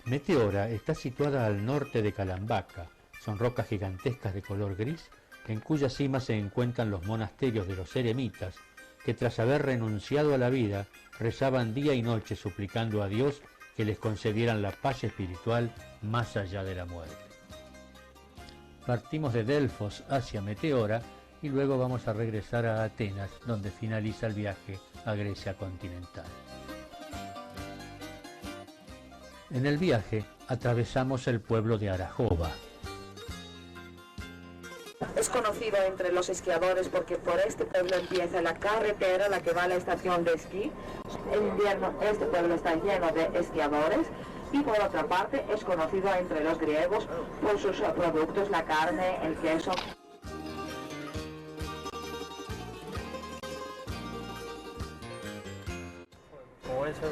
Meteora está situada al norte de Calambaca. Son rocas gigantescas de color gris, en cuya cima se encuentran los monasterios de los eremitas, que tras haber renunciado a la vida, rezaban día y noche suplicando a Dios que les concedieran la paz espiritual más allá de la muerte. Partimos de Delfos hacia Meteora y luego vamos a regresar a Atenas, donde finaliza el viaje a Grecia continental. En el viaje atravesamos el pueblo de Arajova. Es conocido entre los esquiadores porque por este pueblo empieza la carretera, la que va a la estación de esquí. En invierno este pueblo está lleno de esquiadores y por otra parte es conocido entre los griegos por sus productos, la carne, el queso.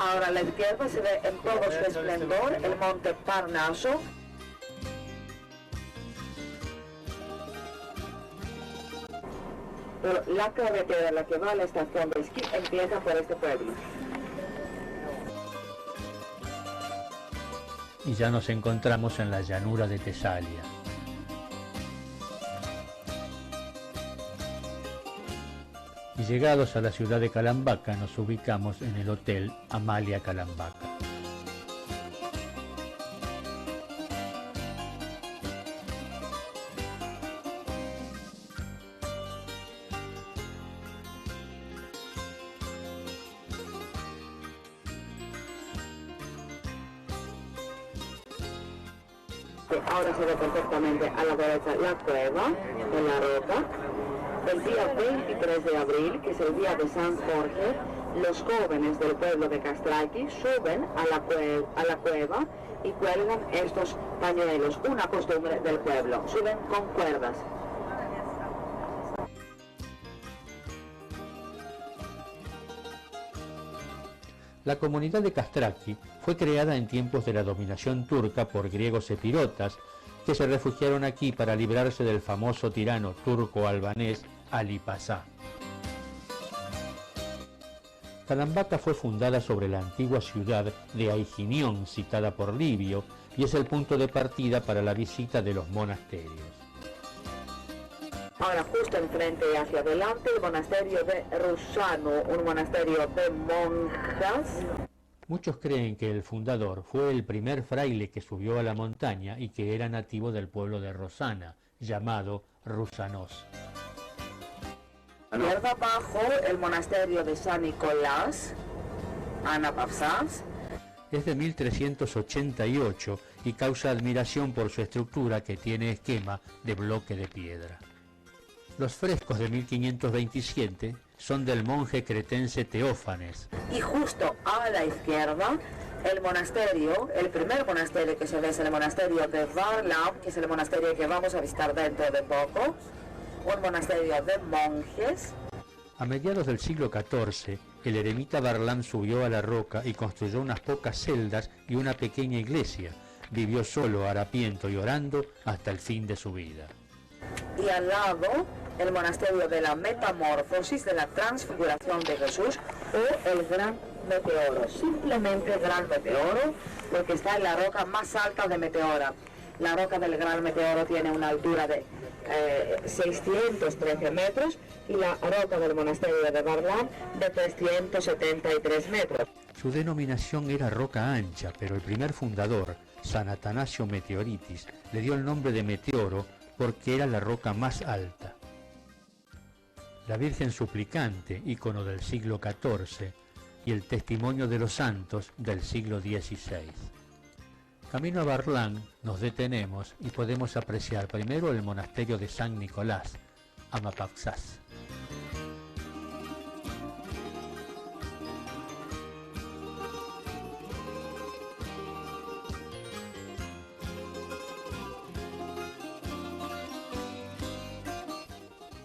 Ahora a la izquierda se ve en todo su esplendor el monte Parnaso. Pero la carretera, la que va a la estación de esquí, empieza por este pueblo. Y ya nos encontramos en la llanura de Tesalia. Y llegados a la ciudad de Calambaca nos ubicamos en el hotel Amalia Calambaca. Ahora se ve perfectamente a la derecha la cueva de la roca. El día 23 de abril, que es el día de San Jorge, los jóvenes del pueblo de Castrati suben a la cueva y cuelgan estos pañuelos, una costumbre del pueblo. Suben con cuerdas. La comunidad de Castrati fue creada en tiempos de la dominación turca por griegos epirotas que se refugiaron aquí para librarse del famoso tirano turco-albanés Ali Pasha. Calambaca fue fundada sobre la antigua ciudad de Aiginión, citada por Livio, y es el punto de partida para la visita de los monasterios. Ahora justo enfrente y hacia adelante el monasterio de Rossano, un monasterio de monjas. Muchos creen que el fundador fue el primer fraile que subió a la montaña y que era nativo del pueblo de Rosana, llamado Rusanos. Izquierda abajo el monasterio de San Nicolás, Anapavsas. Es de 1388 y causa admiración por su estructura que tiene esquema de bloque de piedra. Los frescos de 1527 son del monje cretense Teófanes. Y justo a la izquierda el monasterio, el primer monasterio que se ve es el monasterio de Varlam, que es el monasterio que vamos a visitar dentro de poco, un monasterio de monjes. A mediados del siglo XIV, el eremita Varlam subió a la roca y construyó unas pocas celdas y una pequeña iglesia. Vivió solo, harapiento y orando hasta el fin de su vida. Y al lado el monasterio de la Metamorfosis, de la Transfiguración de Jesús, o el Gran Meteoro, simplemente Gran Meteoro, porque está en la roca más alta de Meteora. La roca del Gran Meteoro tiene una altura de 613 metros y la roca del monasterio de Varlam de 373 metros. Su denominación era roca ancha, pero el primer fundador, San Atanasio Meteoritis, le dio el nombre de Meteoro porque era la roca más alta. La Virgen Suplicante, ícono del siglo XIV, y el Testimonio de los Santos del siglo XVI. Camino a Varlam nos detenemos y podemos apreciar primero el monasterio de San Nicolás, Amapavsas.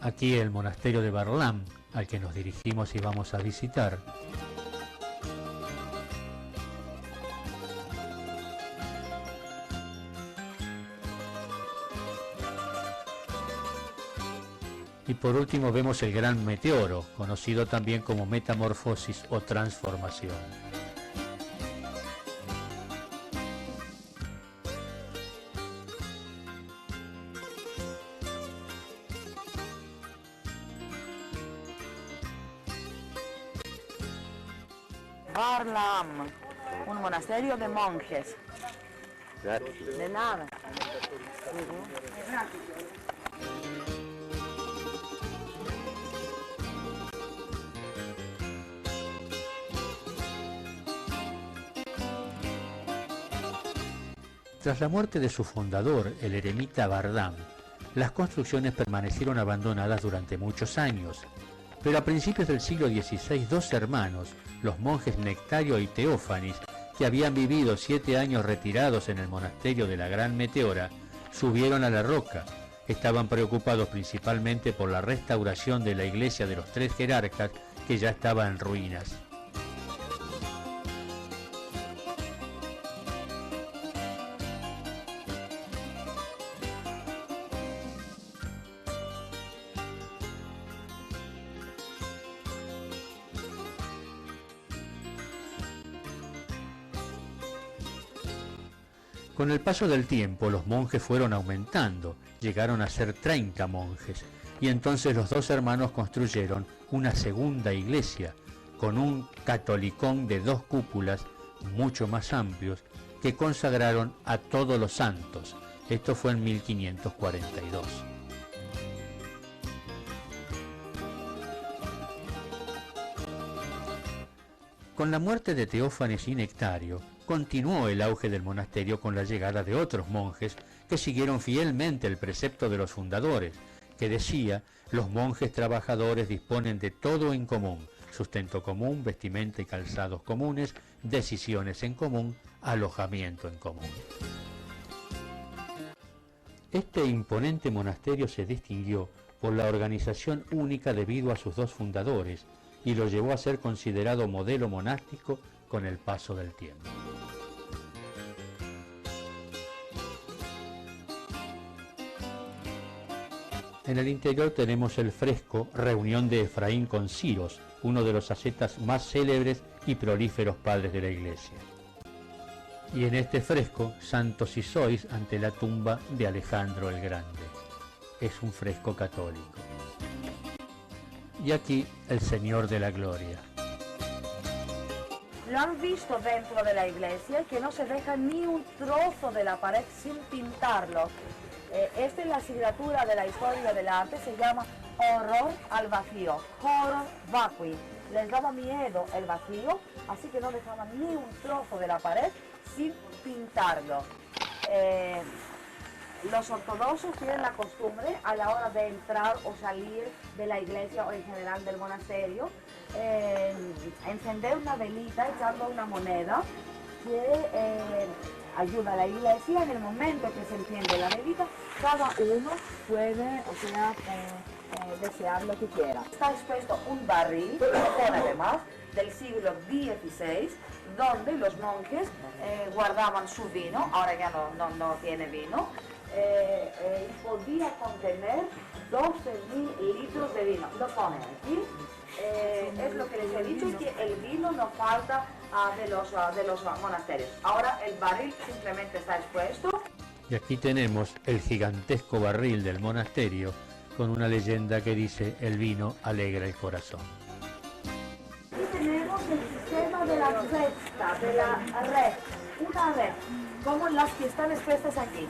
Aquí el monasterio de Varlam, al que nos dirigimos y vamos a visitar. Y por último vemos el Gran Meteoro, conocido también como Metamorfosis o Transformación. Varlam, un monasterio de monjes. Gracias. De nada. Tras la muerte de su fundador, el eremita Vardam, las construcciones permanecieron abandonadas durante muchos años, pero a principios del siglo XVI dos hermanos, los monjes Nectario y Teófanis, que habían vivido 7 años retirados en el monasterio de la Gran Meteora, subieron a la roca. Estaban preocupados principalmente por la restauración de la iglesia de los 3 jerarcas, que ya estaba en ruinas. Con el paso del tiempo los monjes fueron aumentando, llegaron a ser 30 monjes, y entonces los dos hermanos construyeron una segunda iglesia, con un catolicón de 2 cúpulas mucho más amplios, que consagraron a todos los santos. Esto fue en 1542. Con la muerte de Teófanes y Nectario, continuó el auge del monasterio con la llegada de otros monjes que siguieron fielmente el precepto de los fundadores, que decía: los monjes trabajadores disponen de todo en común, sustento común, vestimenta y calzados comunes, decisiones en común, alojamiento en común. Este imponente monasterio se distinguió por la organización única debido a sus 2 fundadores, y lo llevó a ser considerado modelo monástico con el paso del tiempo. En el interior tenemos el fresco Reunión de Efraín con Ciros, uno de los ascetas más célebres y prolíferos padres de la Iglesia. Y en este fresco, Santos y Sois ante la tumba de Alejandro el Grande. Es un fresco católico. Y aquí el Señor de la Gloria. Lo han visto dentro de la iglesia, que no se deja ni un trozo de la pared sin pintarlo. Esta es la asignatura de la historia del arte, se llama Horror al vacío, Horror Vacui. Les daba miedo el vacío, así que no dejaban ni un trozo de la pared sin pintarlo. Los ortodoxos tienen la costumbre, a la hora de entrar o salir de la iglesia o en general del monasterio, encender una velita echando una moneda que ayuda a la iglesia. En el momento que se enciende la velita, cada uno puede, desear lo que quiera. Está expuesto un barril, con además, del siglo XVI, donde los monjes guardaban su vino, ahora ya no tiene vino, y podía contener 12.000 litros de vino. Lo ponen aquí. Es lo que les he dicho, que el vino no falta de los monasterios. Ahora el barril simplemente está expuesto. Y aquí tenemos el gigantesco barril del monasterio con una leyenda que dice: el vino alegra el corazón. Y tenemos el sistema de la cesta, de la red, una red, como las que están expuestas aquí.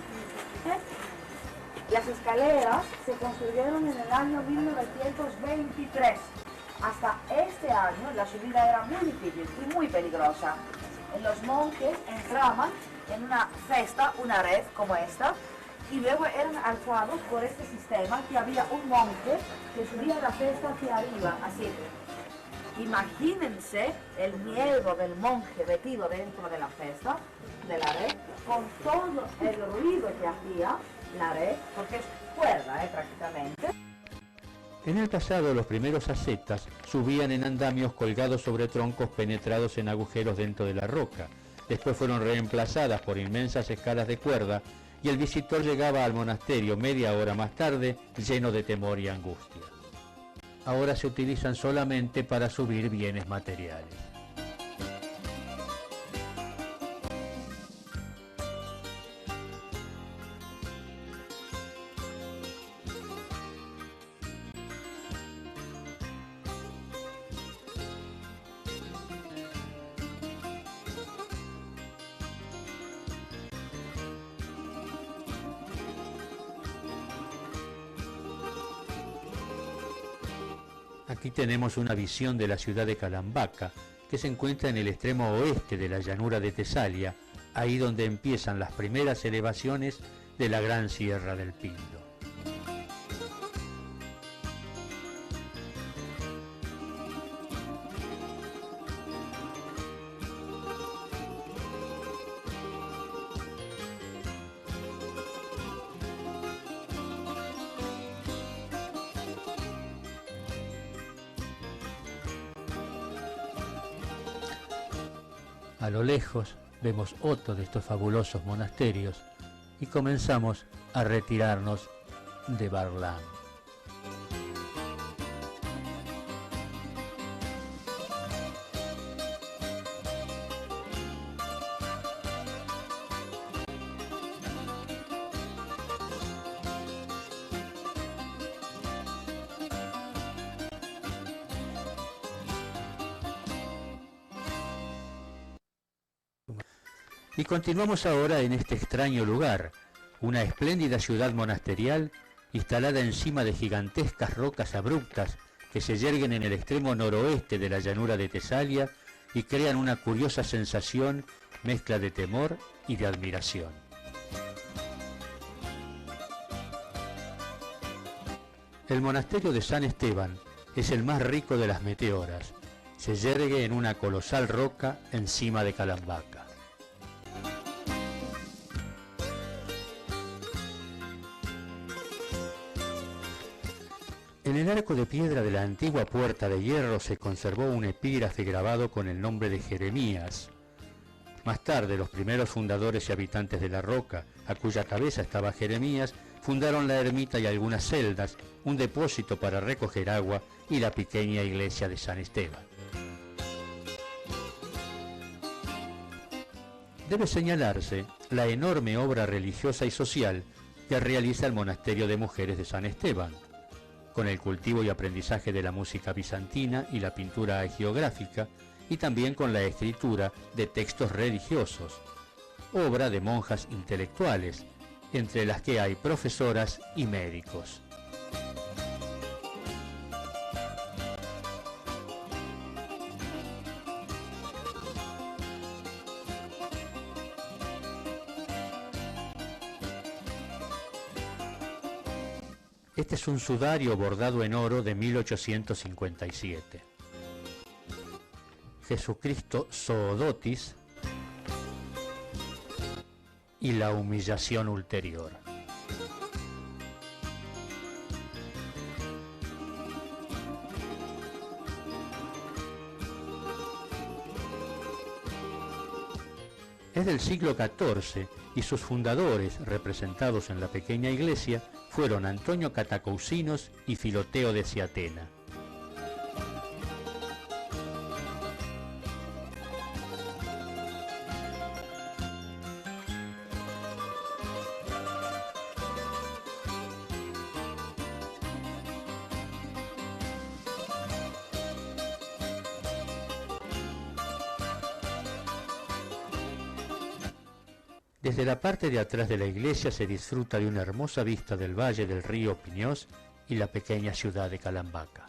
Las escaleras se construyeron en el año 1923. Hasta este año la subida era muy difícil y muy peligrosa. Los monjes entraban en una cesta, una red como esta, y luego eran alzados por este sistema, que había un monje que subía la cesta hacia arriba, así. Imagínense el miedo del monje metido dentro de la cesta, de la red, con todo el ruido que hacía la red, porque es cuerda prácticamente. En el pasado, los primeros ascetas subían en andamios colgados sobre troncos penetrados en agujeros dentro de la roca. Después fueron reemplazadas por inmensas escalas de cuerda, y el visitor llegaba al monasterio media hora más tarde lleno de temor y angustia. Ahora se utilizan solamente para subir bienes materiales. Aquí tenemos una visión de la ciudad de Calambaca, que se encuentra en el extremo oeste de la llanura de Tesalia, ahí donde empiezan las primeras elevaciones de la Gran Sierra del Pindo. A lo lejos vemos otro de estos fabulosos monasterios y comenzamos a retirarnos de Barlam. Y continuamos ahora en este extraño lugar, una espléndida ciudad monasterial instalada encima de gigantescas rocas abruptas que se yerguen en el extremo noroeste de la llanura de Tesalia y crean una curiosa sensación, mezcla de temor y de admiración. El monasterio de San Esteban es el más rico de las meteoras. Se yergue en una colosal roca encima de Calambaca. En el arco de piedra de la antigua puerta de hierro se conservó un epígrafe grabado con el nombre de Jeremías. Más tarde, los primeros fundadores y habitantes de la roca, a cuya cabeza estaba Jeremías, fundaron la ermita y algunas celdas, un depósito para recoger agua y la pequeña iglesia de San Esteban. Debe señalarse la enorme obra religiosa y social que realiza el monasterio de mujeres de San Esteban, con el cultivo y aprendizaje de la música bizantina y la pintura hagiográfica, y también con la escritura de textos religiosos, obra de monjas intelectuales, entre las que hay profesoras y médicos. Este es un sudario bordado en oro de 1857. Jesucristo Zoodotis y la humillación ulterior. Es del siglo XIV y sus fundadores, representados en la pequeña iglesia, fueron Antonio Catacousinos y Filoteo de Ciatena. Desde la parte de atrás de la iglesia se disfruta de una hermosa vista del valle del río Piñós y la pequeña ciudad de Calambaca.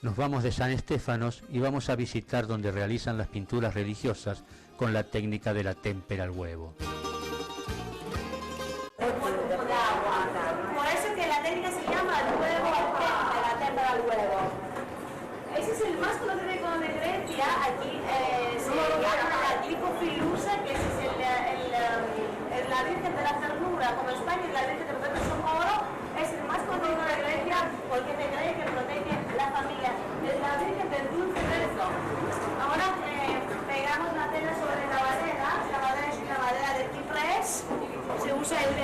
Nos vamos de San Estéfanos y vamos a visitar donde realizan las pinturas religiosas con la técnica de la témpera al huevo. Por eso que la técnica se llama el huevo la témpera al huevo. Ese es el más conocido de Grecia. Aquí se llama la glicofilusa, que es la Virgen de la Ternura, como España es la Virgen de los Socorro. Es el más conocido de Grecia porque se cree que protege la familia. Es la Virgen del Dulce Rezo. Ahora pegamos la tela sobre la madera. La madera es una madera de ciprés. Se usa el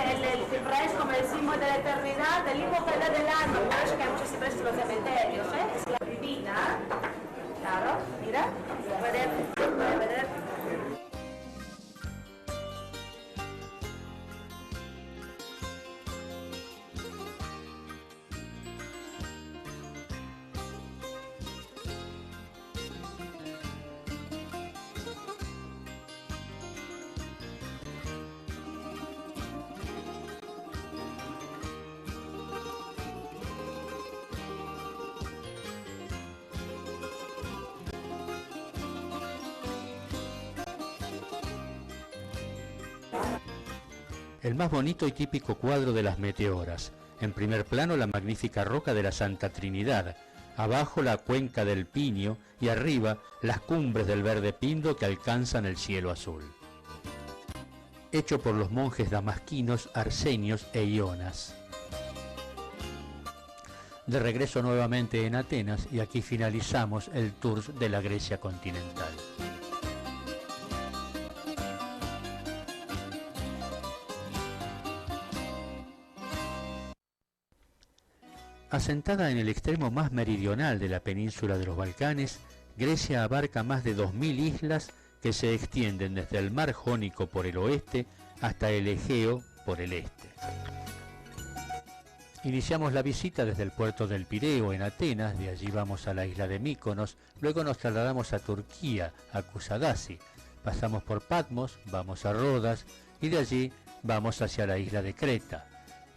ciprés como el símbolo de la eternidad, del hipogeno del año. Por eso que hay muchos ciprés en los cementerios. Es la divina. Claro, mira. Puede ver. el más bonito y típico cuadro de las meteoras. En primer plano la magnífica roca de la Santa Trinidad, abajo la cuenca del Piño y arriba las cumbres del Verde Pindo que alcanzan el cielo azul. Hecho por los monjes damasquinos Arsenios e Ionas. De regreso nuevamente en Atenas y aquí finalizamos el tour de la Grecia continental. Asentada en el extremo más meridional de la península de los Balcanes, Grecia abarca más de 2000 islas que se extienden desde el mar Jónico por el oeste hasta el Egeo por el este. Iniciamos la visita desde el puerto del Pireo en Atenas, de allí vamos a la isla de Míkonos, luego nos trasladamos a Turquía, a Kusadasi, pasamos por Patmos, vamos a Rodas y de allí vamos hacia la isla de Creta.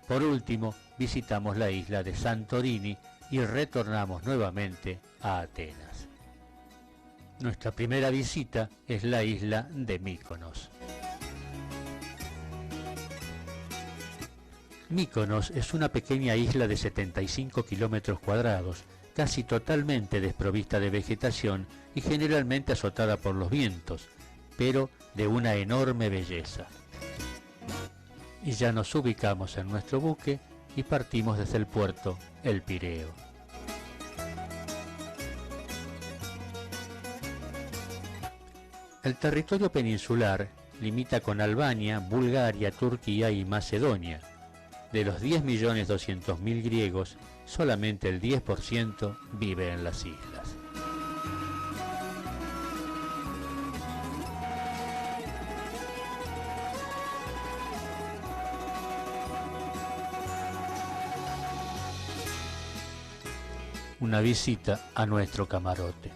Por último, visitamos la isla de Santorini y retornamos nuevamente a Atenas. Nuestra primera visita es la isla de Míkonos. Míkonos es una pequeña isla de 75 kilómetros cuadrados, casi totalmente desprovista de vegetación y generalmente azotada por los vientos, pero de una enorme belleza. Y ya nos ubicamos en nuestro buque y partimos desde el puerto El Pireo. El territorio peninsular limita con Albania, Bulgaria, Turquía y Macedonia. De los 10.200.000 griegos, solamente el 10% vive en las islas. Una visita a nuestro camarote.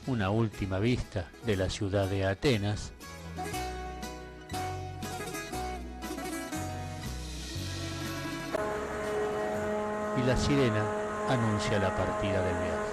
Una última vista de la ciudad de Atenas. Y la sirena anuncia la partida del viaje.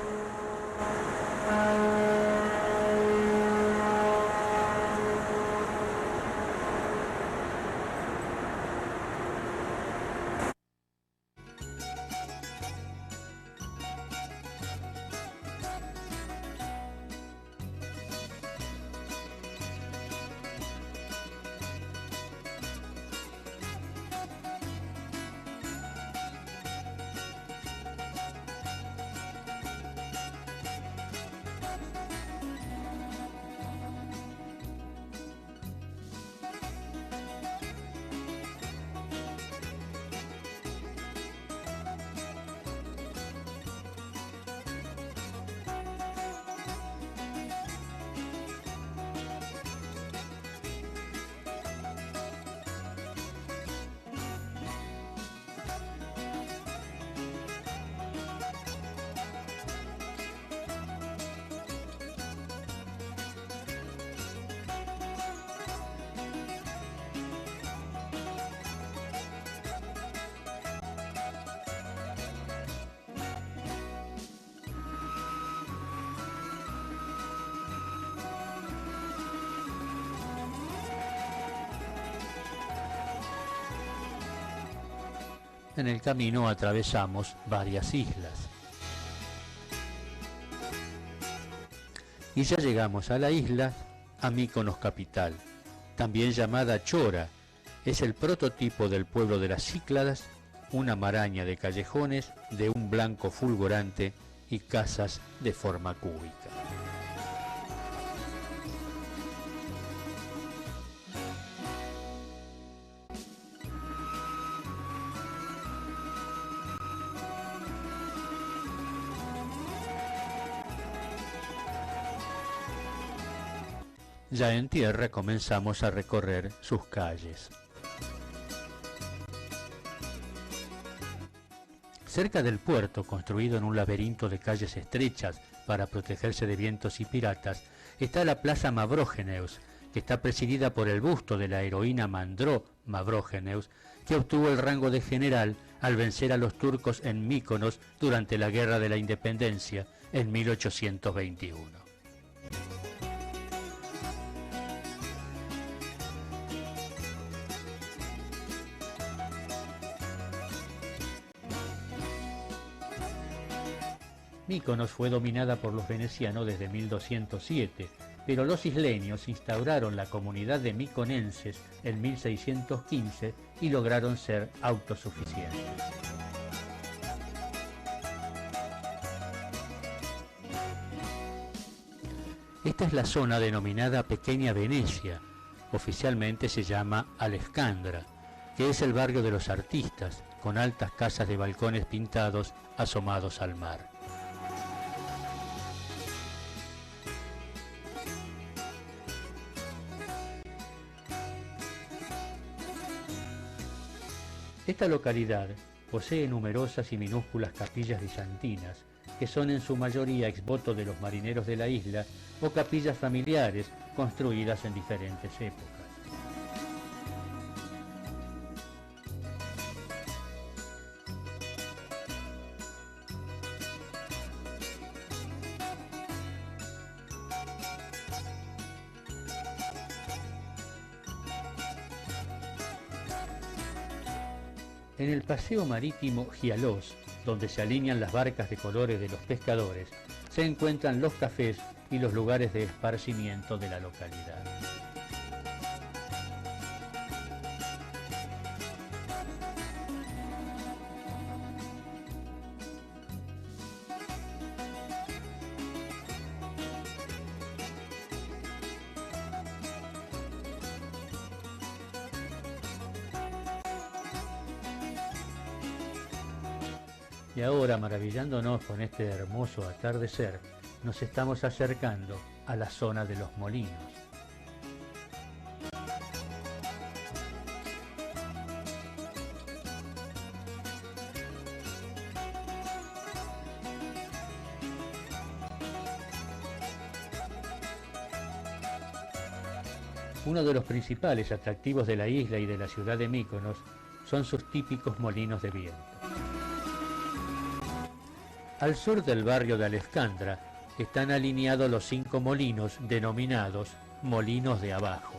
En el camino atravesamos varias islas. Y ya llegamos a la isla, a Míkonos capital, también llamada Chora. Es el prototipo del pueblo de las Cícladas, una maraña de callejones de un blanco fulgurante y casas de forma cúbica. Ya en tierra comenzamos a recorrer sus calles. Cerca del puerto, construido en un laberinto de calles estrechas para protegerse de vientos y piratas, está la Plaza Mavrogeneus, que está presidida por el busto de la heroína Mandró Mavrogeneus, que obtuvo el rango de general al vencer a los turcos en Míkonos durante la Guerra de la Independencia en 1821. Míconos fue dominada por los venecianos desde 1207, pero los isleños instauraron la comunidad de miconenses en 1615 y lograron ser autosuficientes. Esta es la zona denominada Pequeña Venecia, oficialmente se llama Alessandra, que es el barrio de los artistas, con altas casas de balcones pintados asomados al mar. Esta localidad posee numerosas y minúsculas capillas bizantinas, que son en su mayoría exvoto de los marineros de la isla o capillas familiares construidas en diferentes épocas. En el paseo marítimo Gialos, donde se alinean las barcas de colores de los pescadores, se encuentran los cafés y los lugares de esparcimiento de la localidad. Y ahora, maravillándonos con este hermoso atardecer, nos estamos acercando a la zona de los molinos. Uno de los principales atractivos de la isla y de la ciudad de Míconos son sus típicos molinos de viento. Al sur del barrio de Alessandra están alineados los 5 molinos denominados Molinos de Abajo.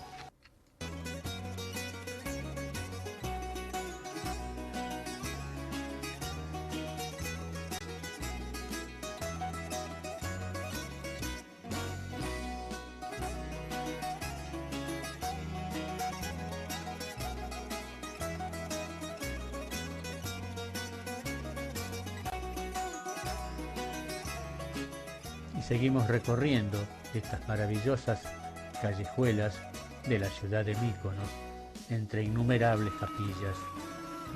Seguimos recorriendo estas maravillosas callejuelas de la ciudad de Míconos, entre innumerables capillas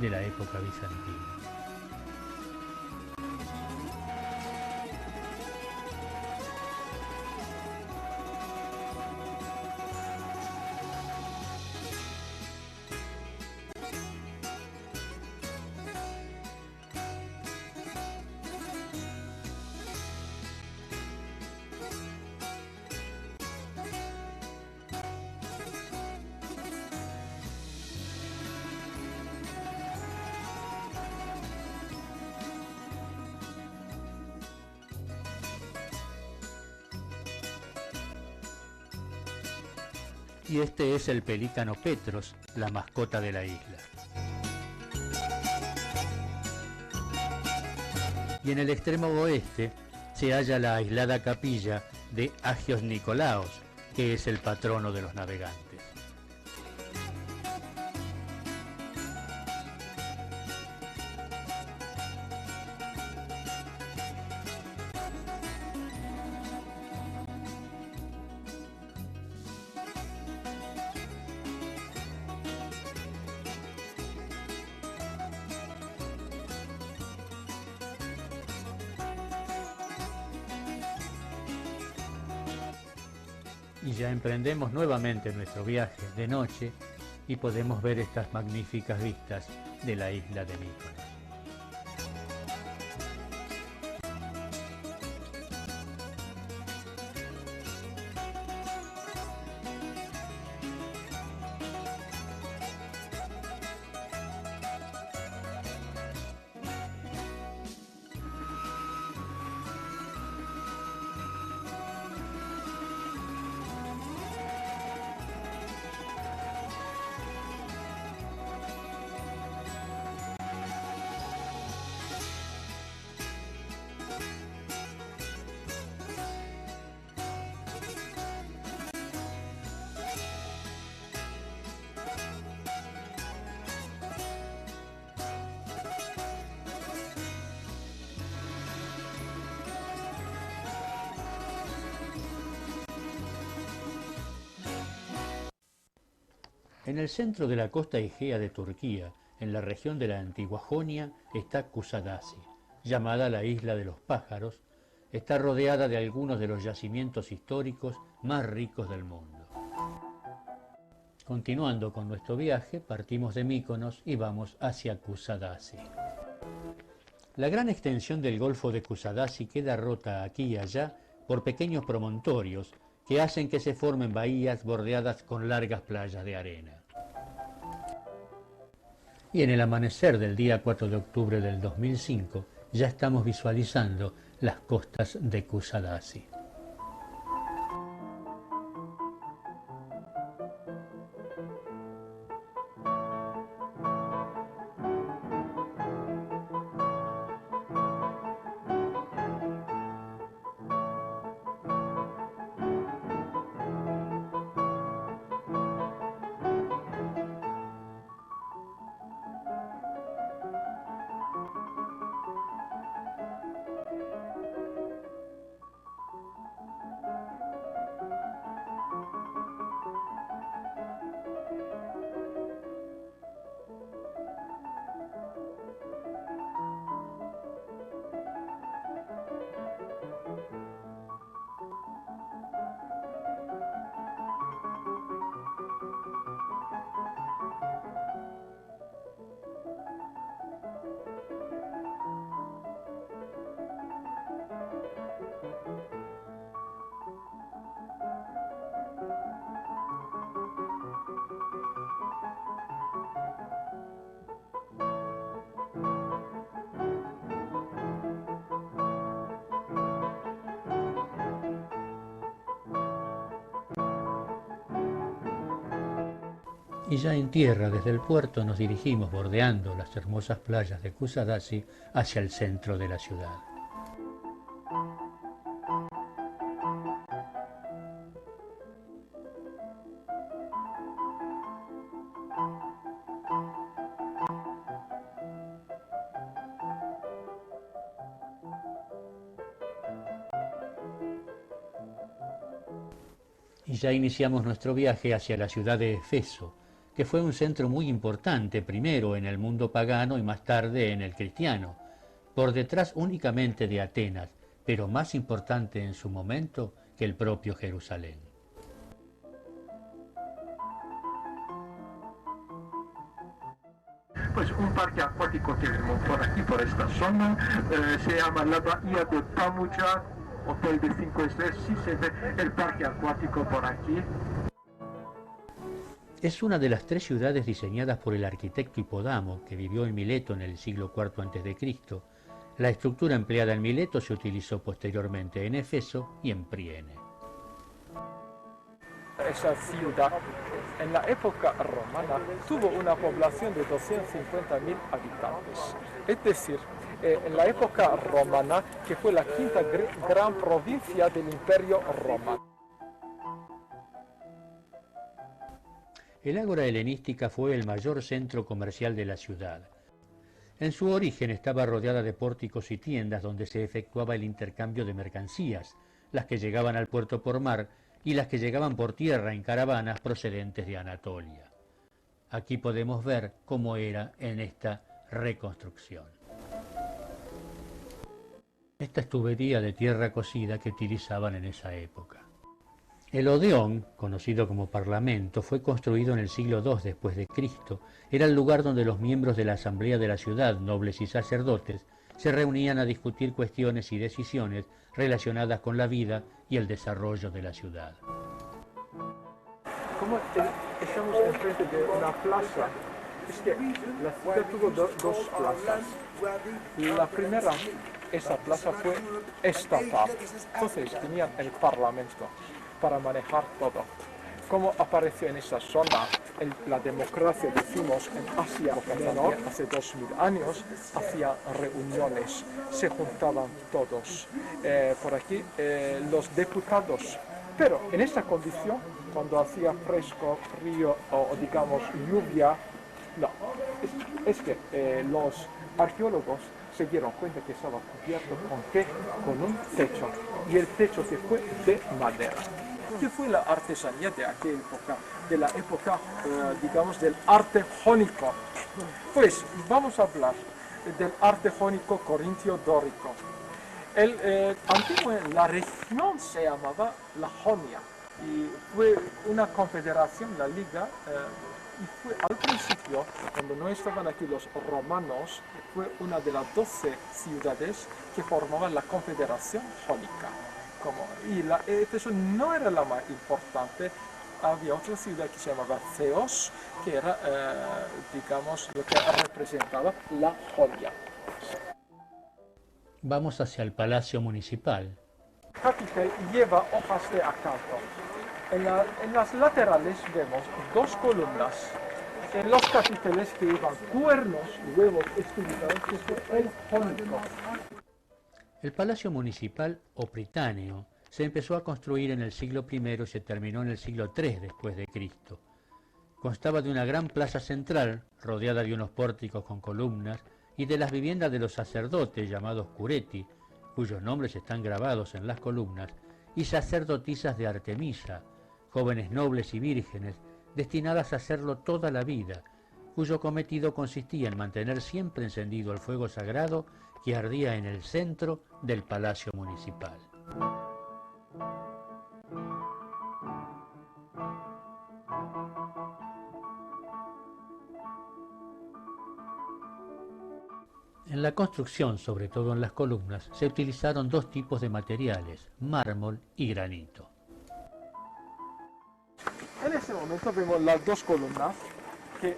de la época bizantina. Y este es el pelícano Petros, la mascota de la isla. Y en el extremo oeste se halla la aislada capilla de Agios Nicolaos, que es el patrono de los navegantes. Y ya emprendemos nuevamente nuestro viaje de noche y podemos ver estas magníficas vistas de la isla de Míconos. En el centro de la costa egea de Turquía, en la región de la antigua Jonia, está Kusadasi, llamada la Isla de los Pájaros. Está rodeada de algunos de los yacimientos históricos más ricos del mundo. Continuando con nuestro viaje, partimos de Míkonos y vamos hacia Kusadasi. La gran extensión del Golfo de Kusadasi queda rota aquí y allá por pequeños promontorios que hacen que se formen bahías bordeadas con largas playas de arena. Y en el amanecer del día 4 de octubre del 2005 ya estamos visualizando las costas de Kusadasi. Y ya en tierra, desde el puerto, nos dirigimos bordeando las hermosas playas de Kusadasi hacia el centro de la ciudad. Y ya iniciamos nuestro viaje hacia la ciudad de Éfeso, que fue un centro muy importante, primero en el mundo pagano y más tarde en el cristiano, por detrás únicamente de Atenas, pero más importante en su momento que el propio Jerusalén. Pues un parque acuático tenemos por aquí, por esta zona, se llama la Bahía de Pamuja, hotel de 5 estrellas, sí se ve el parque acuático por aquí. Es una de las 3 ciudades diseñadas por el arquitecto Hipodamo, que vivió en Mileto en el siglo IV a.C. La estructura empleada en Mileto se utilizó posteriormente en Éfeso y en Priene. Esa ciudad, en la época romana, tuvo una población de 250.000 habitantes. Es decir, en la época romana, que fue la quinta gran provincia del Imperio Romano. El ágora helenística fue el mayor centro comercial de la ciudad. En su origen estaba rodeada de pórticos y tiendas donde se efectuaba el intercambio de mercancías, las que llegaban al puerto por mar y las que llegaban por tierra en caravanas procedentes de Anatolia. Aquí podemos ver cómo era en esta reconstrucción. Esta es tubería de tierra cocida que utilizaban en esa época. El Odeón, conocido como Parlamento, fue construido en el siglo II después de Cristo. Era el lugar donde los miembros de la asamblea de la ciudad, nobles y sacerdotes, se reunían a discutir cuestiones y decisiones relacionadas con la vida y el desarrollo de la ciudad. Como estamos enfrente de una plaza, es que la ciudad tuvo dos plazas. La primera, esa plaza fue estatal, entonces tenían el Parlamento para manejar todo. Como apareció en esa zona la democracia, decimos, en Asia Menor, hace 2000 años, hacía reuniones, se juntaban todos. Por aquí los diputados, pero en esa condición, cuando hacía fresco, frío o digamos lluvia, no, es que los arqueólogos se dieron cuenta que estaba cubierto con ¿qué? Con un techo, y el techo que fue de madera. que fue la artesanía de aquella época, de la época, digamos, del arte jónico. Pues vamos a hablar del arte jónico corintio dórico. Antiguamente la región se llamaba la Jonia y fue una confederación, la liga, y fue al principio, cuando no estaban aquí los romanos, fue una de las 12 ciudades que formaban la confederación jónica. Éfeso no era la más importante, había otra ciudad que se llamaba Ceos, que era, digamos, lo que representaba la Jonia. Vamos hacia el Palacio Municipal. Capitel lleva hojas de acanto. En las laterales vemos dos columnas. En los capiteles que llevan cuernos, huevos estilizados, que es el jónico. El Palacio Municipal o Pritáneo se empezó a construir en el siglo I y se terminó en el siglo III después de Cristo. Constaba de una gran plaza central, rodeada de unos pórticos con columnas, y de las viviendas de los sacerdotes llamados cureti, cuyos nombres están grabados en las columnas, y sacerdotisas de Artemisa, jóvenes nobles y vírgenes, destinadas a hacerlo toda la vida, cuyo cometido consistía en mantener siempre encendido el fuego sagrado que ardía en el centro del Palacio Municipal. En la construcción, sobre todo en las columnas, se utilizaron dos tipos de materiales, mármol y granito. En este momento vemos las dos columnas que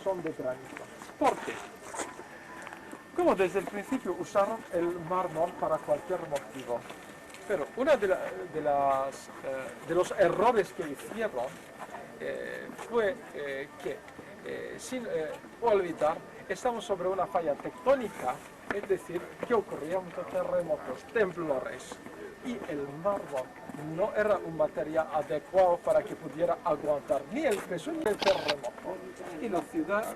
son de granito. ¿Por qué? Como desde el principio usaron el mármol para cualquier motivo. Pero uno de los errores que hicieron fue que, sin olvidar, estamos sobre una falla tectónica, es decir, que ocurrían muchos terremotos, temblores, y el mármol no era un material adecuado para que pudiera aguantar ni el peso ni el terremoto. Y la ciudad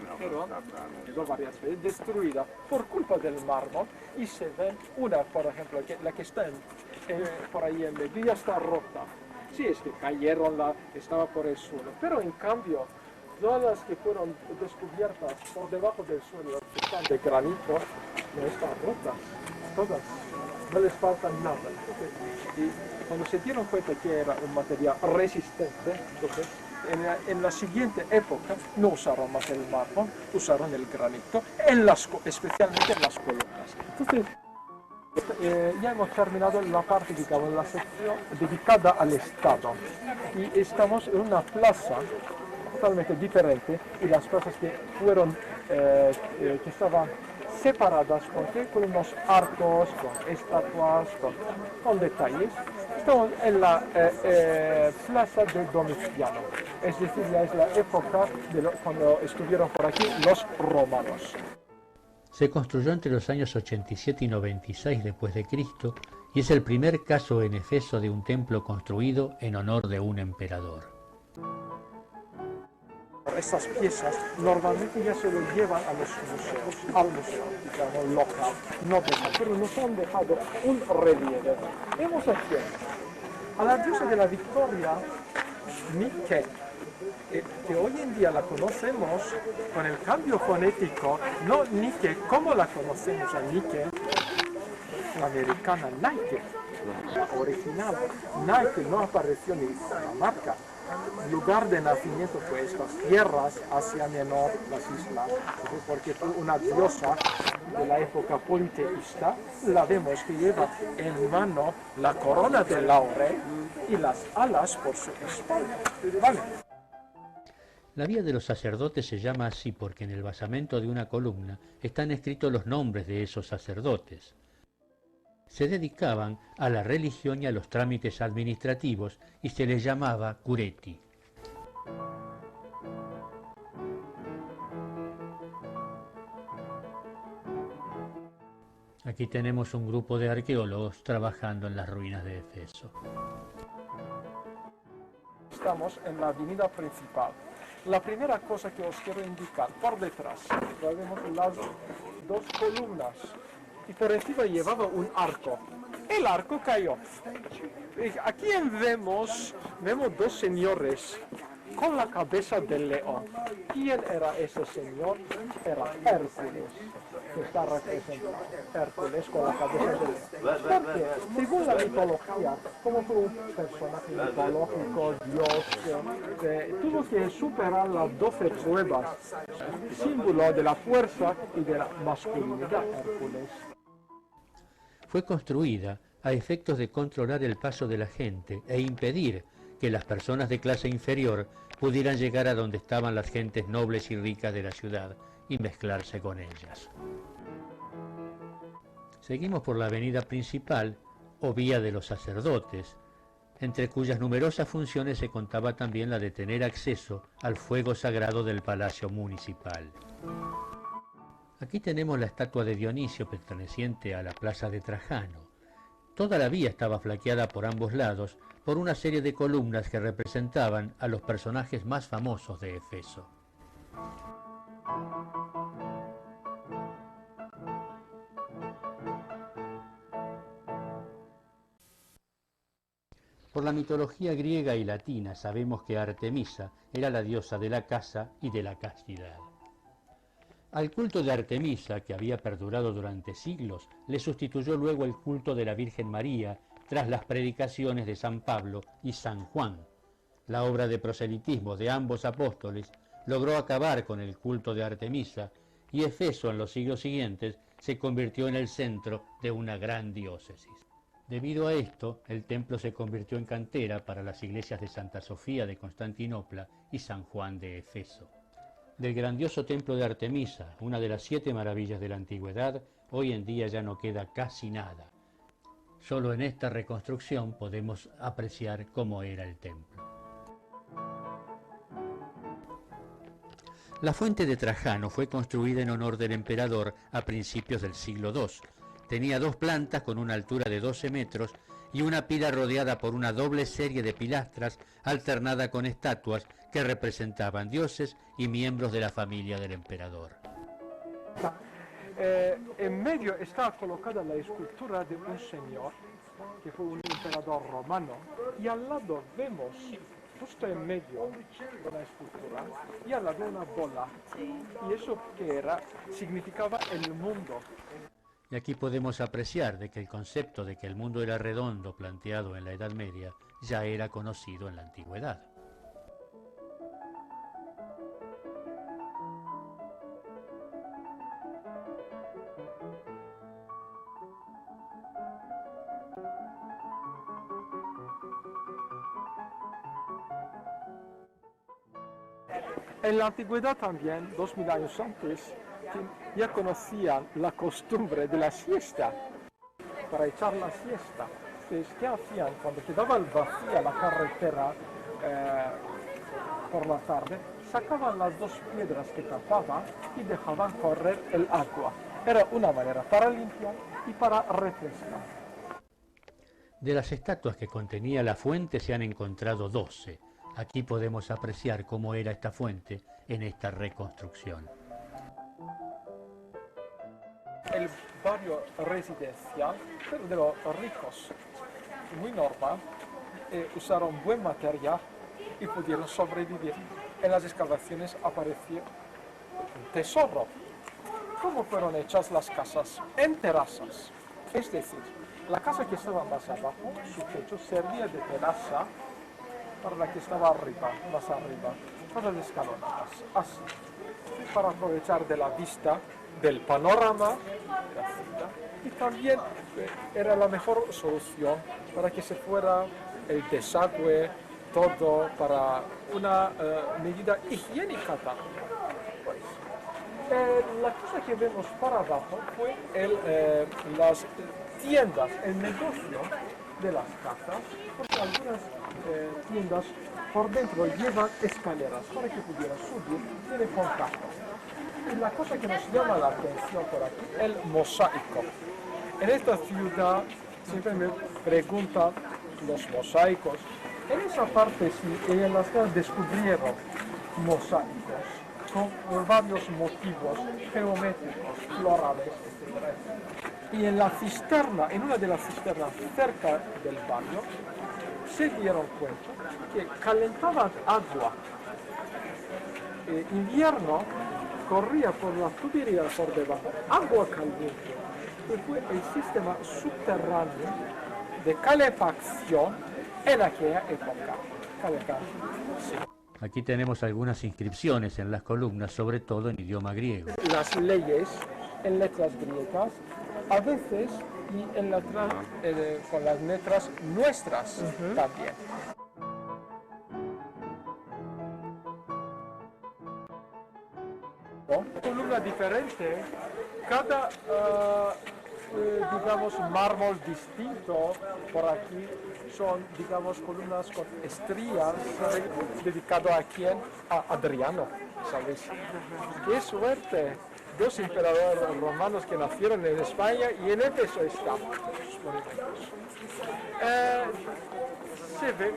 quedó varias veces destruida por culpa del mármol, y se ven una, por ejemplo, la que está por ahí en medio, ya está rota. Sí, es que cayeron, estaba por el suelo, pero en cambio, todas las que fueron descubiertas por debajo del suelo, que están de granito, no están rotas, todas, no les falta nada. Y cuando se dieron cuenta que era un material resistente, entonces en la siguiente época no usaron más el mármol, usaron el granito, especialmente en las columnas. Entonces, ya hemos terminado la parte, digamos, la sección dedicada al Estado. Y estamos en una plaza totalmente diferente, y las plazas que fueron, que estaban separadas con unos arcos, con estatuas, con detalles. Estamos en la plaza de Domiciano, es decir, ya es la época cuando estuvieron por aquí los romanos. Se construyó entre los años 87 y 96 después de Cristo y es el primer caso en Efeso de un templo construido en honor de un emperador. Estas piezas normalmente ya se lo llevan a los museos, al museo, digamos, local, no dejan, pero nos han dejado un relieve. Vemos aquí a la diosa de la victoria, Nike, que hoy en día la conocemos con el cambio fonético, no Nike como la conocemos a Nike, la americana Nike, la original. Nike no apareció ni la marca. Lugar de nacimiento fue estas tierras, Asia Menor, las islas, porque fue una diosa de la época politeísta. La vemos que lleva en mano la corona de laurel y las alas por su espalda. ¿Vale? La vía de los sacerdotes se llama así porque en el basamento de una columna están escritos los nombres de esos sacerdotes. Se dedicaban a la religión y a los trámites administrativos y se les llamaba cureti. Aquí tenemos un grupo de arqueólogos trabajando en las ruinas de Efeso. Estamos en la avenida principal. La primera cosa que os quiero indicar, por detrás, vemos las dos columnas y por encima llevaba un arco. el arco cayó. Aquí vemos dos señores con la cabeza del león. ¿Quién era ese señor? Era Hércules, que está representado. Hércules con la cabeza del león. Porque, según la mitología, como fue un personaje mitológico, Dios, tuvo que superar las 12 pruebas, símbolo de la fuerza y de la masculinidad, Hércules. Fue construida a efectos de controlar el paso de la gente e impedir que las personas de clase inferior pudieran llegar a donde estaban las gentes nobles y ricas de la ciudad y mezclarse con ellas. Seguimos por la avenida principal o vía de los sacerdotes, entre cuyas numerosas funciones se contaba también la de tener acceso al fuego sagrado del palacio municipal. Aquí tenemos la estatua de Dionisio perteneciente a la plaza de Trajano. Toda la vía estaba flanqueada por ambos lados por una serie de columnas que representaban a los personajes más famosos de Éfeso. Por la mitología griega y latina sabemos que Artemisa era la diosa de la casa y de la castidad. Al culto de Artemisa, que había perdurado durante siglos, le sustituyó luego el culto de la Virgen María tras las predicaciones de San Pablo y San Juan. La obra de proselitismo de ambos apóstoles logró acabar con el culto de Artemisa y Éfeso en los siglos siguientes se convirtió en el centro de una gran diócesis. Debido a esto, el templo se convirtió en cantera para las iglesias de Santa Sofía de Constantinopla y San Juan de Éfeso. Del grandioso templo de Artemisa, una de las 7 maravillas de la antigüedad, hoy en día ya no queda casi nada. Solo en esta reconstrucción podemos apreciar cómo era el templo. La fuente de Trajano fue construida en honor del emperador a principios del siglo II. Tenía 2 plantas con una altura de 12 metros y una pila rodeada por una doble serie de pilastras alternada con estatuas que representaban dioses y miembros de la familia del emperador. En medio está colocada la escultura de un señor que fue un emperador romano y al lado vemos, justo en medio de la escultura, y al lado una bola. Y eso que era, significaba el mundo. Y aquí podemos apreciar de que el concepto de que el mundo era redondo planteado en la Edad Media ya era conocido en la antigüedad. En la antigüedad también, 2000 años antes, ya conocían la costumbre de la siesta. Para echar la siesta, ¿qué hacían? Cuando quedaba vacía la carretera por la tarde, sacaban las 2 piedras que tapaban y dejaban correr el agua. Era una manera para limpiar y para refrescar. De las estatuas que contenía la fuente se han encontrado 12. Aquí podemos apreciar cómo era esta fuente en esta reconstrucción. El barrio residencial, pero de los ricos, muy normal, usaron buen material y pudieron sobrevivir. En las excavaciones apareció un tesoro. ¿Cómo fueron hechas las casas? En terrazas. Es decir, la casa que estaba más abajo, su techo servía de terraza para la que estaba arriba, más arriba, todas las escalonadas, así, para aprovechar de la vista del panorama de la ciudad, y también era la mejor solución para que se fuera el desagüe, todo para una medida higiénica también. Pues, la cosa que vemos para abajo fue las tiendas, el negocio de las casas, porque algunas tiendas por dentro llevan escaleras para que pudieran subir y de contacto. Y la cosa que nos llama la atención por aquí, el mosaico. En esta ciudad siempre me preguntan los mosaicos. En esa parte sí, en las que descubrieron mosaicos con varios motivos geométricos, florales, etc. Y en la cisterna, en una de las cisternas cerca del baño, se dieron cuenta que calentaban agua. Invierno corría por la tubería por debajo, agua caliente. Y fue el sistema subterráneo de calefacción en aquella época. Sí. Aquí tenemos algunas inscripciones en las columnas, sobre todo en idioma griego. Las leyes en letras griegas, a veces y en letras, con las letras nuestras también. Columna diferente, cada digamos mármol distinto por aquí son digamos columnas con estrías dedicado a quién, a Adriano, ¿sabes? ¡Qué suerte! Dos emperadores romanos que nacieron en España y en Éfeso están. Se ve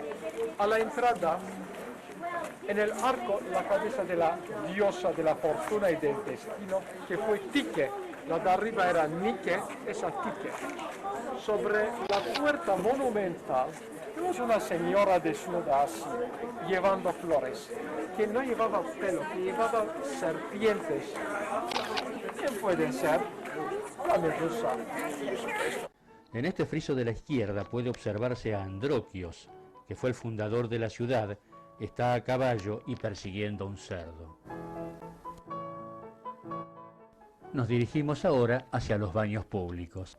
a la entrada en el arco la cabeza de la diosa de la fortuna y del destino, que fue Tique. La de arriba era Nike, esa Tique. Sobre la puerta monumental vemos una señora desnuda así, llevando flores, que no llevaba pelo, que llevaba serpientes. ¿Quién puede ser? La Medusa. En este friso de la izquierda puede observarse a Androquios, que fue el fundador de la ciudad. Está a caballo y persiguiendo a un cerdo. Nos dirigimos ahora hacia los baños públicos.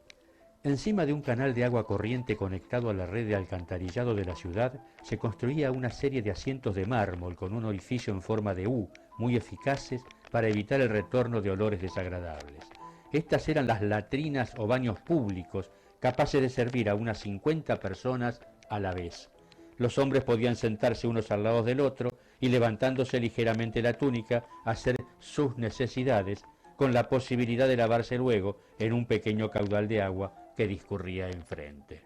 Encima de un canal de agua corriente conectado a la red de alcantarillado de la ciudad, se construía una serie de asientos de mármol con un orificio en forma de U, muy eficaces para evitar el retorno de olores desagradables. Estas eran las latrinas o baños públicos, capaces de servir a unas 50 personas a la vez. Los hombres podían sentarse unos al lado del otro y, levantándose ligeramente la túnica, hacer sus necesidades, con la posibilidad de lavarse luego en un pequeño caudal de agua que discurría enfrente.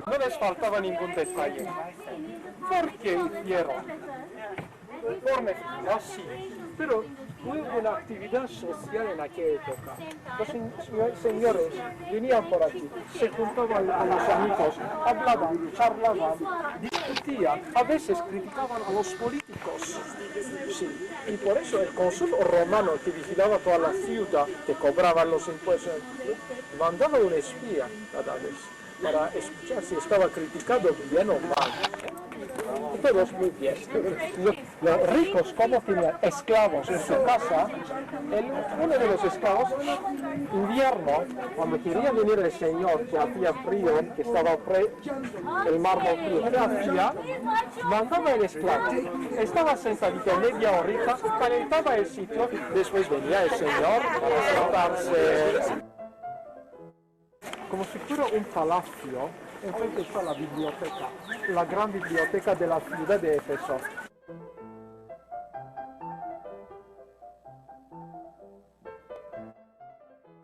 No les faltaba ningún detalle. ¿Por qué hicieron? Por necesidad, sí, pero fue una actividad social en aquella época. Los señores venían por aquí, se juntaban a los amigos, hablaban, charlaban, discutían, a veces criticaban a los políticos. Sí, y por eso el cónsul romano que vigilaba toda la ciudad, que cobraban los impuestos, mandaba un espía cada vez para escuchar si estaba criticado bien o mal. Todos muy bien. Los ricos, como tenían esclavos en su casa, uno de los esclavos, invierno, cuando quería venir el señor, que hacía frío, que estaba el mármol frío, ¿qué hacía? Mandaba el esclavo. Estaba sentadito media horita, calentaba el sitio, después venía el señor para sentarse. Como si fuera un palacio, enfrente está la biblioteca, la gran biblioteca de la ciudad de Éfeso.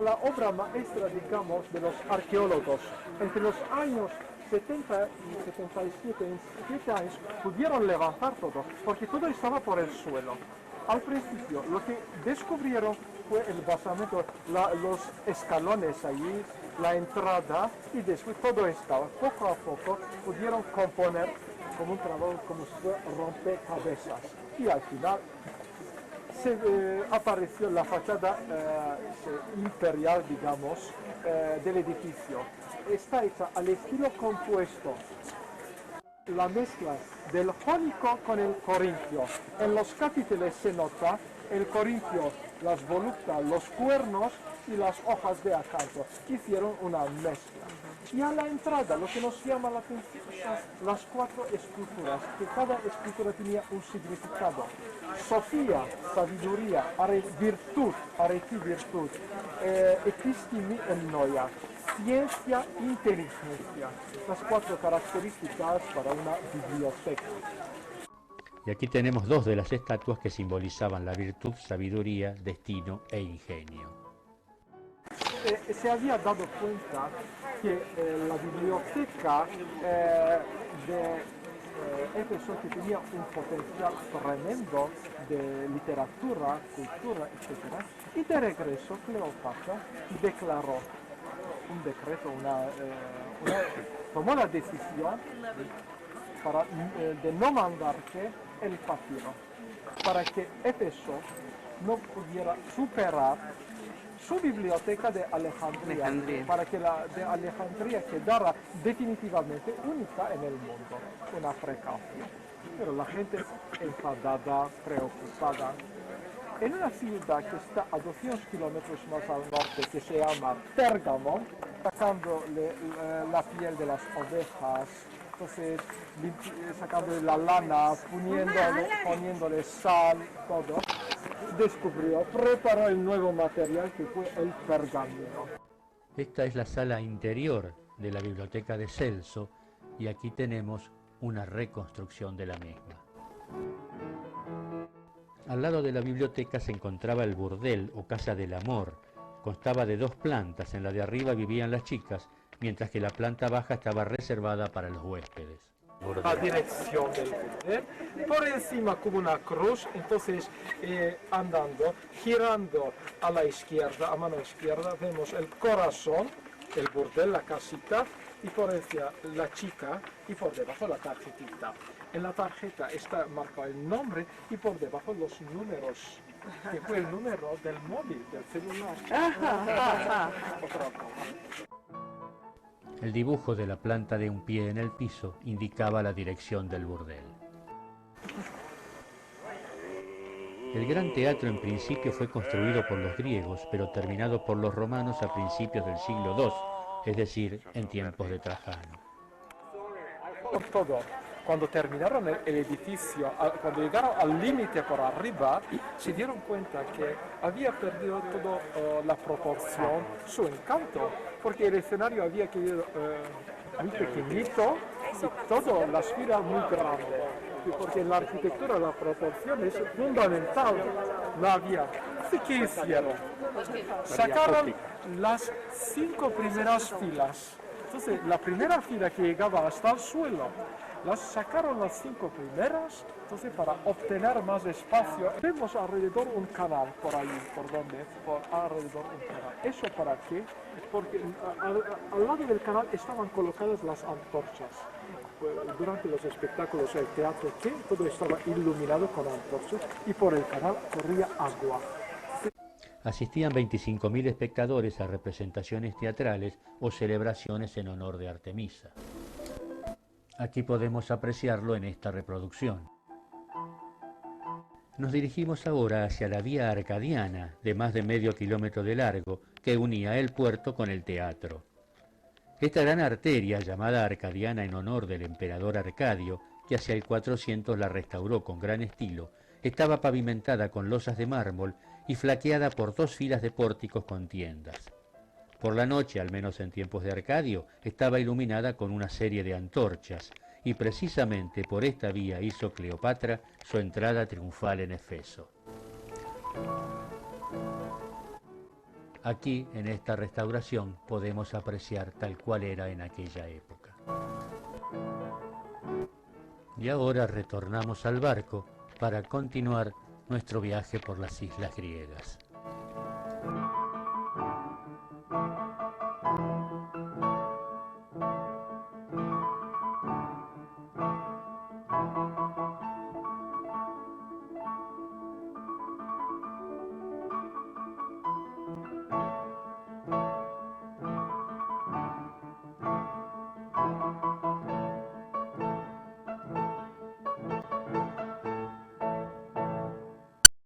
La obra maestra, digamos, de los arqueólogos, entre los años 70 y 77, en 7 años, pudieron levantar todo, porque todo estaba por el suelo. Al principio, lo que descubrieron fue el basamento, los escalones allí, la entrada, y después todo estaba. Poco a poco pudieron componer como un trabajo, como si fuera rompecabezas. Y al final apareció la fachada imperial, digamos, del edificio. Está hecha al estilo compuesto. La mezcla del jónico con el corintio. En los capiteles se nota el corintio, las voluptas, los cuernos y las hojas de acanto. Hicieron una mezcla. Y a la entrada, lo que nos llama la atención son las 4 esculturas, que cada escultura tenía un significado. Sofía, sabiduría, virtud, areti virtud, epistimi en noia, ciencia, inteligencia. Las 4 características para una biblioteca. Y aquí tenemos 2 de las estatuas que simbolizaban la virtud, sabiduría, destino e ingenio. Se había dado cuenta que la biblioteca Éfeso, que tenía un potencial tremendo de literatura, cultura, etc. Y de regreso Cleopatra declaró un decreto, tomó la decisión de no mandar que el papiro, para que Éfeso no pudiera superar su biblioteca de Alejandría, para que la de Alejandría quedara definitivamente única en el mundo, una precaución. Pero la gente enfadada, preocupada. En una ciudad que está a 200 kilómetros más al norte, que se llama Pérgamo, sacando la piel de las ovejas, entonces sacando la lana, poniéndole sal, todo, preparó el nuevo material que fue el pergamino. Esta es la sala interior de la biblioteca de Celso y aquí tenemos una reconstrucción de la misma. Al lado de la biblioteca se encontraba el burdel o casa del amor. Constaba de 2 plantas, en la de arriba vivían las chicas, mientras que la planta baja estaba reservada para los huéspedes. La dirección del burdel, por encima como una cruz, entonces andando, girando a la izquierda, a mano izquierda, vemos el corazón, el burdel, la casita, y por encima la chica, y por debajo la tarjetita. En la tarjeta está marcado el nombre y por debajo los números, que fue el número del móvil, del celular. Otra cosa. El dibujo de la planta de un pie en el piso indicaba la dirección del burdel. El gran teatro en principio fue construido por los griegos, pero terminado por los romanos a principios del siglo II, es decir, en tiempos de Trajano. Por todo, cuando terminaron el edificio, cuando llegaron al límite por arriba, se dieron cuenta que había perdido toda la proporción, su encanto, porque el escenario había quedado muy pequeñito y todas las filas muy grandes, porque en la arquitectura la proporción es fundamental, no había. Así que hicieron, sacaron las 5 primeras filas. Entonces, la primera fila que llegaba hasta el suelo, sacaron las 5 primeras, entonces para obtener más espacio. Vemos alrededor un canal por ahí, alrededor un canal. ¿Eso para qué? Porque al lado del canal estaban colocadas las antorchas. Durante los espectáculos del teatro, todo estaba iluminado con antorchas y por el canal corría agua. Asistían 25.000 espectadores a representaciones teatrales o celebraciones en honor de Artemisa. Aquí podemos apreciarlo en esta reproducción. Nos dirigimos ahora hacia la vía Arcadiana, de más de medio kilómetro de largo, que unía el puerto con el teatro. Esta gran arteria, llamada Arcadiana en honor del emperador Arcadio, que hacia el 400 la restauró con gran estilo, estaba pavimentada con losas de mármol y flanqueada por 2 filas de pórticos con tiendas. Por la noche, al menos en tiempos de Arcadio, estaba iluminada con una serie de antorchas, y precisamente por esta vía hizo Cleopatra su entrada triunfal en Efeso. Aquí, en esta restauración, podemos apreciar tal cual era en aquella época. Y ahora retornamos al barco para continuar nuestro viaje por las islas griegas.